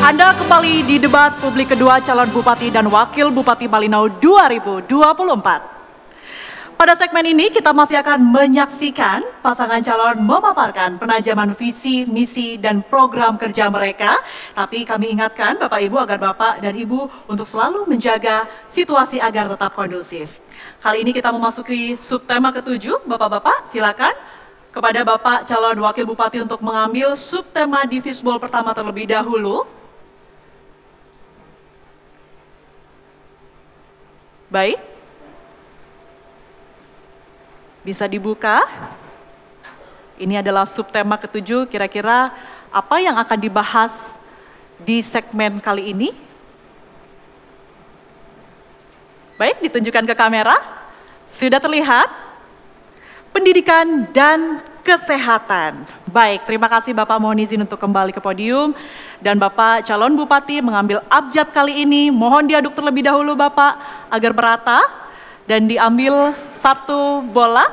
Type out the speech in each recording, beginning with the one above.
Anda kembali di debat publik kedua calon Bupati dan Wakil Bupati Malinau 2024. Pada segmen ini kita masih akan menyaksikan pasangan calon memaparkan penajaman visi, misi, dan program kerja mereka. Tapi kami ingatkan Bapak Ibu agar Bapak dan Ibu untuk selalu menjaga situasi agar tetap kondusif. Kali ini kita memasuki subtema ke-7. Bapak-Bapak silakan kepada Bapak calon Wakil Bupati untuk mengambil subtema di fishbowl pertama terlebih dahulu. Baik. Bisa dibuka. Ini adalah subtema ke-7, kira-kira apa yang akan dibahas di segmen kali ini? Baik, ditunjukkan ke kamera. Sudah terlihat? Pendidikan dan kesehatan. Baik, terima kasih Bapak, mohon izin untuk kembali ke podium. Dan Bapak calon Bupati mengambil abjad kali ini. Mohon diaduk terlebih dahulu Bapak agar merata. Dan diambil satu bola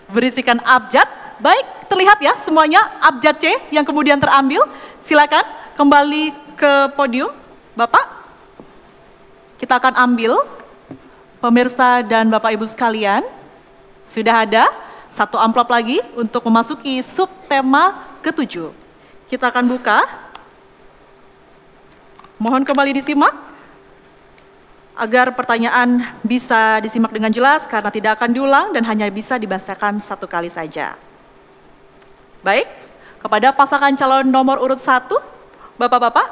berisikan abjad. Baik, terlihat ya semuanya abjad C yang kemudian terambil. Silakan kembali ke podium Bapak. Kita akan ambil, pemirsa dan Bapak Ibu sekalian, sudah ada satu amplop lagi untuk memasuki subtema ke-7. Kita akan buka. Mohon kembali disimak agar pertanyaan bisa disimak dengan jelas karena tidak akan diulang dan hanya bisa dibacakan satu kali saja. Baik, kepada pasangan calon nomor urut 1, Bapak-Bapak,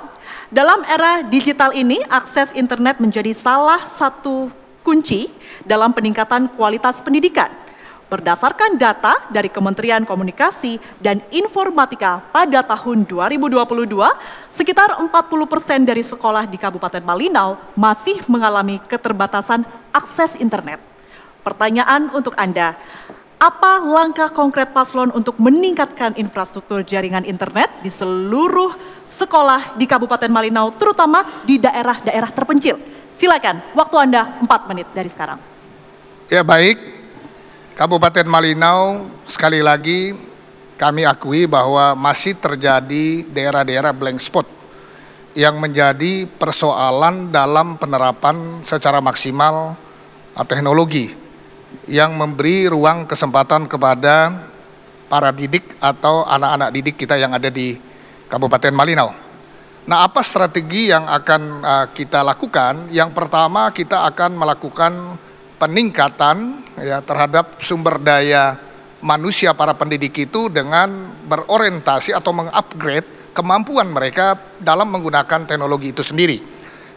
dalam era digital ini akses internet menjadi salah satu kunci dalam peningkatan kualitas pendidikan. Berdasarkan data dari Kementerian Komunikasi dan Informatika pada tahun 2022, sekitar 40% dari sekolah di Kabupaten Malinau masih mengalami keterbatasan akses internet. Pertanyaan untuk Anda, apa langkah konkret paslon untuk meningkatkan infrastruktur jaringan internet di seluruh sekolah di Kabupaten Malinau, terutama di daerah-daerah terpencil? Silakan, waktu Anda 4 menit dari sekarang. Ya baik. Kabupaten Malinau, sekali lagi kami akui bahwa masih terjadi daerah-daerah blank spot yang menjadi persoalan dalam penerapan secara maksimal teknologi yang memberi ruang kesempatan kepada para didik atau anak-anak didik kita yang ada di Kabupaten Malinau. Nah, apa strategi yang akan kita lakukan? Yang pertama, kita akan melakukan peningkatan ya terhadap sumber daya manusia para pendidik itu dengan berorientasi atau mengupgrade kemampuan mereka dalam menggunakan teknologi itu sendiri.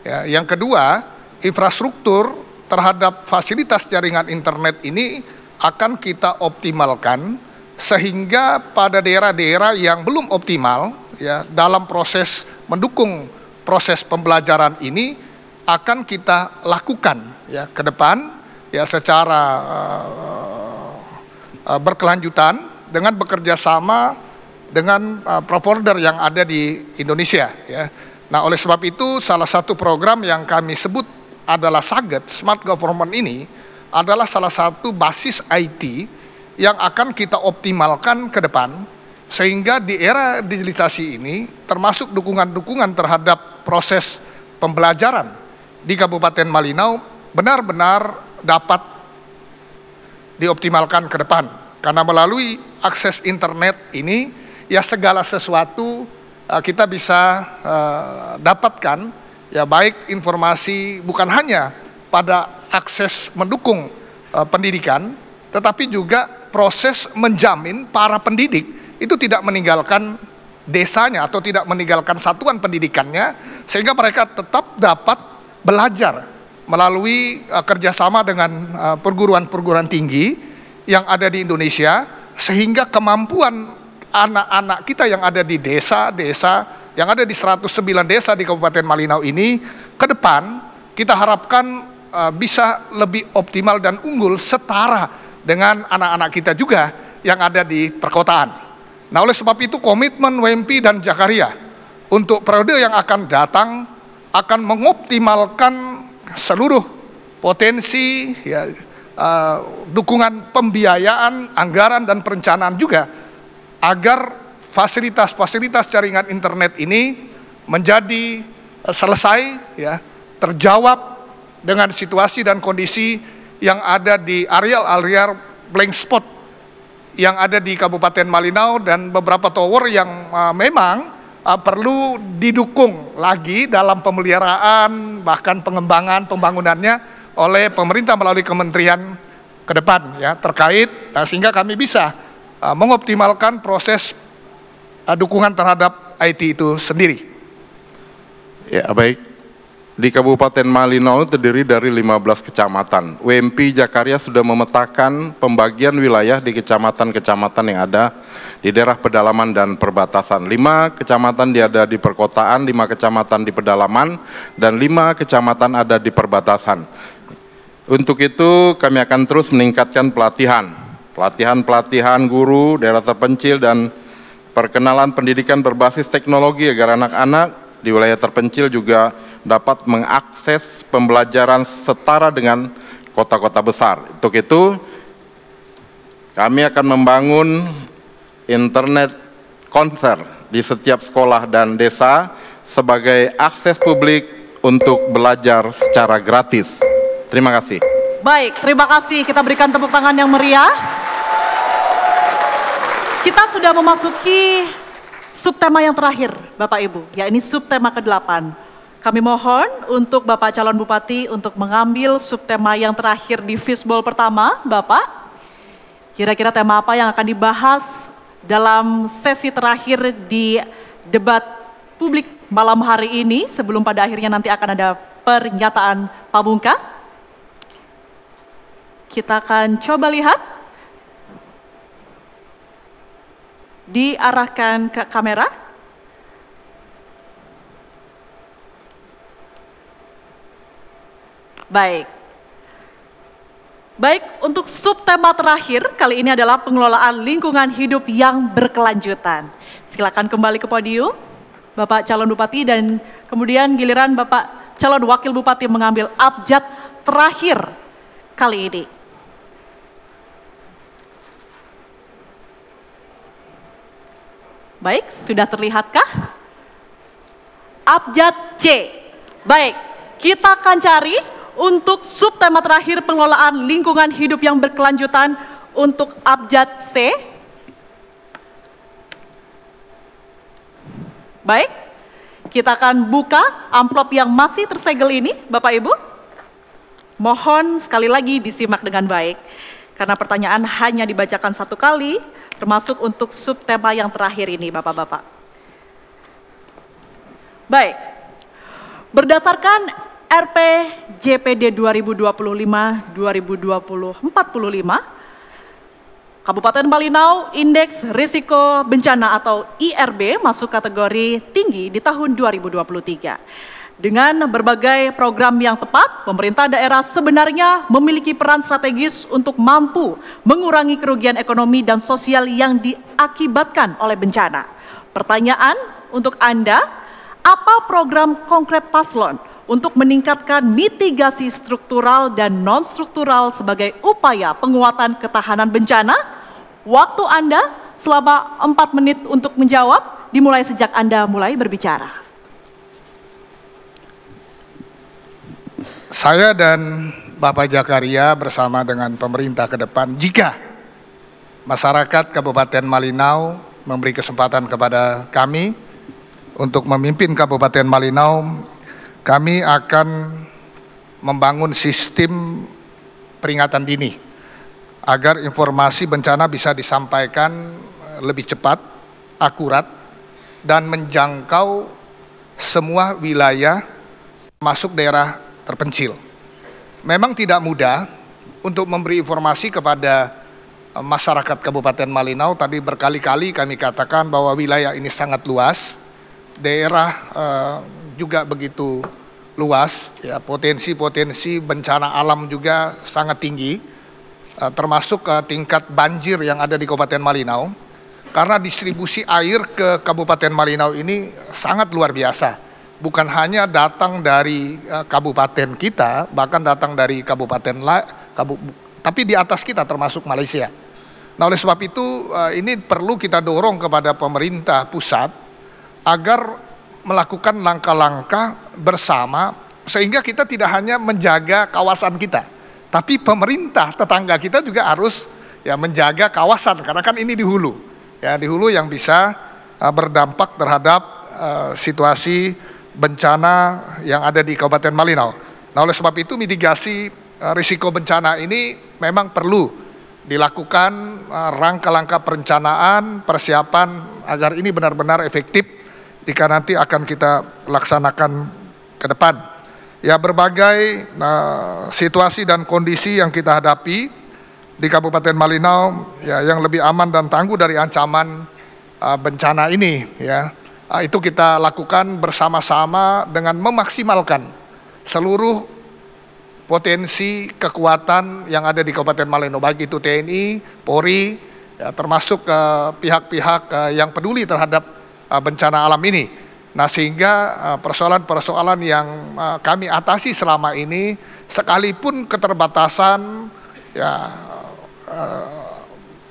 Ya, yang kedua, infrastruktur terhadap fasilitas jaringan internet ini akan kita optimalkan sehingga pada daerah-daerah yang belum optimal ya dalam proses mendukung proses pembelajaran ini akan kita lakukan ya ke depan ya secara berkelanjutan dengan bekerja sama dengan provider yang ada di Indonesia ya. Nah, oleh sebab itu salah satu program yang kami sebut adalah SAGET, Smart Government ini adalah salah satu basis IT yang akan kita optimalkan ke depan sehingga di era digitalisasi ini termasuk dukungan-dukungan terhadap proses pembelajaran di Kabupaten Malinau benar-benar dapat dioptimalkan ke depan. Karena melalui akses internet ini, ya segala sesuatu kita bisa dapatkan, ya baik informasi bukan hanya pada akses mendukung pendidikan, tetapi juga proses menjamin para pendidik itu tidak meninggalkan desanya atau tidak meninggalkan satuan pendidikannya, sehingga mereka tetap dapat belajar melalui kerjasama dengan perguruan-perguruan tinggi yang ada di Indonesia, sehingga kemampuan anak-anak kita yang ada di desa-desa, yang ada di 109 desa di Kabupaten Malinau ini, ke depan kita harapkan bisa lebih optimal dan unggul setara dengan anak-anak kita juga yang ada di perkotaan. Nah, oleh sebab itu komitmen WMP dan Jakaria untuk periode yang akan datang akan mengoptimalkan seluruh potensi ya, dukungan pembiayaan, anggaran dan perencanaan juga agar fasilitas-fasilitas jaringan internet ini menjadi selesai, ya, terjawab dengan situasi dan kondisi yang ada di area blank spot yang ada di Kabupaten Malinau dan beberapa tower yang memang perlu didukung lagi dalam pemeliharaan bahkan pengembangan pembangunannya oleh pemerintah melalui kementerian ke depan, ya, terkait sehingga kami bisa mengoptimalkan proses dukungan terhadap IT itu sendiri. Ya, baik. Di Kabupaten Malinau terdiri dari 15 kecamatan. WMP Jakarta sudah memetakan pembagian wilayah di kecamatan-kecamatan yang ada di daerah pedalaman dan perbatasan. 5 kecamatan ada di perkotaan, 5 kecamatan di pedalaman, dan 5 kecamatan ada di perbatasan. Untuk itu kami akan terus meningkatkan pelatihan guru daerah terpencil dan perkenalan pendidikan berbasis teknologi agar anak-anak di wilayah terpencil juga dapat mengakses pembelajaran setara dengan kota-kota besar. Untuk itu, kami akan membangun internet konser di setiap sekolah dan desa sebagai akses publik untuk belajar secara gratis. Terima kasih. Baik, terima kasih. Kita berikan tepuk tangan yang meriah. Kita sudah memasuki subtema yang terakhir, Bapak Ibu, ya ini subtema ke-8. Kami mohon untuk Bapak calon Bupati untuk mengambil subtema yang terakhir di fishbowl pertama, Bapak. Kira-kira tema apa yang akan dibahas dalam sesi terakhir di debat publik malam hari ini sebelum pada akhirnya nanti akan ada pernyataan pamungkas. Kita akan coba lihat. Diarahkan ke kamera. Baik. Baik, untuk subtema terakhir kali ini adalah pengelolaan lingkungan hidup yang berkelanjutan. Silakan kembali ke podium, Bapak calon Bupati, dan kemudian giliran Bapak calon Wakil Bupati mengambil abjad terakhir kali ini. Baik, sudah terlihatkah? Abjad C. Baik, kita akan cari untuk subtema terakhir pengelolaan lingkungan hidup yang berkelanjutan untuk abjad C. Baik, kita akan buka amplop yang masih tersegel ini, Bapak Ibu. Mohon sekali lagi disimak dengan baik, karena pertanyaan hanya dibacakan satu kali, termasuk untuk subtema yang terakhir ini, Bapak-Bapak. Baik, berdasarkan RPJPD 2025-2045, Kabupaten Malinau Indeks Risiko Bencana atau IRB masuk kategori tinggi di tahun 2023. Dengan berbagai program yang tepat, pemerintah daerah sebenarnya memiliki peran strategis untuk mampu mengurangi kerugian ekonomi dan sosial yang diakibatkan oleh bencana. Pertanyaan untuk Anda, apa program konkret Paslon untuk meningkatkan mitigasi struktural dan non-struktural sebagai upaya penguatan ketahanan bencana? Waktu Anda selama 4 menit untuk menjawab, dimulai sejak Anda mulai berbicara. Saya dan Bapak Jakaria bersama dengan pemerintah ke depan, jika masyarakat Kabupaten Malinau memberi kesempatan kepada kami untuk memimpin Kabupaten Malinau, kami akan membangun sistem peringatan dini agar informasi bencana bisa disampaikan lebih cepat, akurat, dan menjangkau semua wilayah masuk daerah terpencil. Memang tidak mudah untuk memberi informasi kepada masyarakat Kabupaten Malinau. Tadi berkali-kali kami katakan bahwa wilayah ini sangat luas, daerah juga begitu luas, ya, potensi-potensi bencana alam juga sangat tinggi, termasuk tingkat banjir yang ada di Kabupaten Malinau. Karena distribusi air ke Kabupaten Malinau ini sangat luar biasa. Bukan hanya datang dari kabupaten kita, bahkan datang dari tapi di atas kita termasuk Malaysia. Nah, oleh sebab itu ini perlu kita dorong kepada pemerintah pusat agar melakukan langkah-langkah bersama sehingga kita tidak hanya menjaga kawasan kita, tapi pemerintah tetangga kita juga harus ya menjaga kawasan, karena kan ini di hulu, ya di hulu yang bisa berdampak terhadap situasi bencana yang ada di Kabupaten Malinau. Nah, oleh sebab itu mitigasi risiko bencana ini memang perlu dilakukan langkah-langkah perencanaan, persiapan agar ini benar-benar efektif jika nanti akan kita laksanakan ke depan. Ya, berbagai situasi dan kondisi yang kita hadapi di Kabupaten Malinau ya, yang lebih aman dan tangguh dari ancaman bencana ini ya. Itu kita lakukan bersama-sama dengan memaksimalkan seluruh potensi kekuatan yang ada di Kabupaten Malinau, baik itu TNI, Polri, ya, termasuk pihak-pihak yang peduli terhadap bencana alam ini. Nah, sehingga persoalan-persoalan yang kami atasi selama ini, sekalipun keterbatasan ya,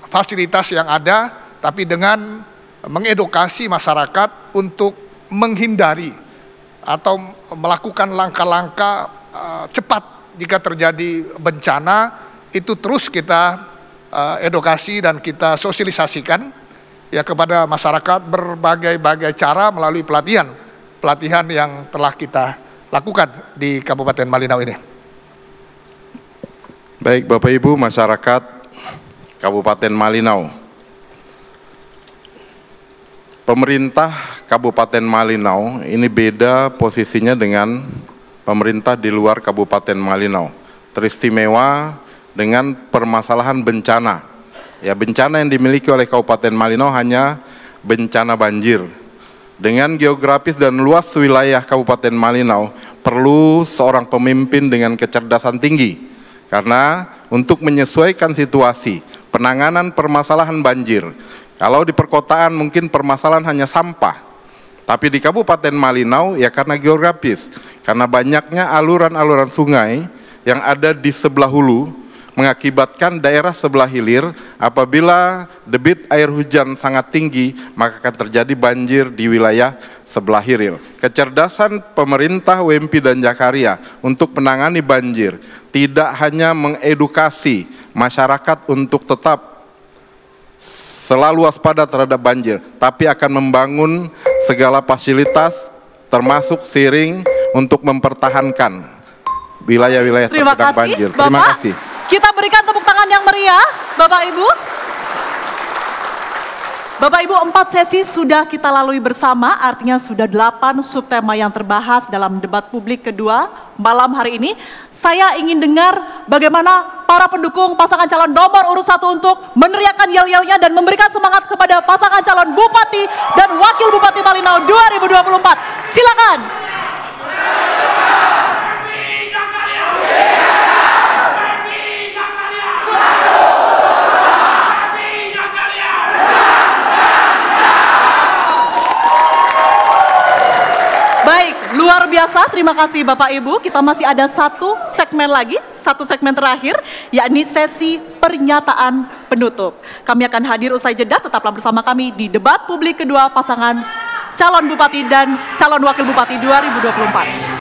fasilitas yang ada, tapi dengan mengedukasi masyarakat untuk menghindari atau melakukan langkah-langkah cepat jika terjadi bencana, itu terus kita edukasi dan kita sosialisasikan ya kepada masyarakat berbagai-bagai cara melalui pelatihan yang telah kita lakukan di Kabupaten Malinau ini. Baik Bapak Ibu masyarakat Kabupaten Malinau. Pemerintah Kabupaten Malinau ini beda posisinya dengan pemerintah di luar Kabupaten Malinau. Teristimewa dengan permasalahan bencana. Ya, bencana yang dimiliki oleh Kabupaten Malinau hanya bencana banjir. Dengan geografis dan luas wilayah Kabupaten Malinau, perlu seorang pemimpin dengan kecerdasan tinggi. Karena untuk menyesuaikan situasi, penanganan permasalahan banjir, kalau di perkotaan mungkin permasalahan hanya sampah, tapi di Kabupaten Malinau ya karena geografis, karena banyaknya aluran-aluran sungai yang ada di sebelah hulu, mengakibatkan daerah sebelah hilir apabila debit air hujan sangat tinggi, maka akan terjadi banjir di wilayah sebelah hilir. Kecerdasan pemerintah WMP dan Jakaria untuk menangani banjir tidak hanya mengedukasi masyarakat untuk tetap selalu waspada terhadap banjir, tapi akan membangun segala fasilitas termasuk sharing untuk mempertahankan wilayah-wilayah terdampak banjir. Terima kasih. Kita berikan tepuk tangan yang meriah, Bapak Ibu. Bapak Ibu, 4 sesi sudah kita lalui bersama, artinya sudah 8 subtema yang terbahas dalam debat publik kedua malam hari ini. Saya ingin dengar bagaimana para pendukung pasangan calon nomor urut 1 untuk meneriakkan yel-yelnya dan memberikan semangat kepada pasangan calon Bupati dan Wakil Bupati Malinau 2024. Silakan. Baik, luar biasa. Terima kasih Bapak Ibu. Kita masih ada satu segmen lagi, satu segmen terakhir, yakni sesi pernyataan penutup. Kami akan hadir usai jeda, tetaplah bersama kami di debat publik kedua pasangan calon Bupati dan calon Wakil Bupati 2024.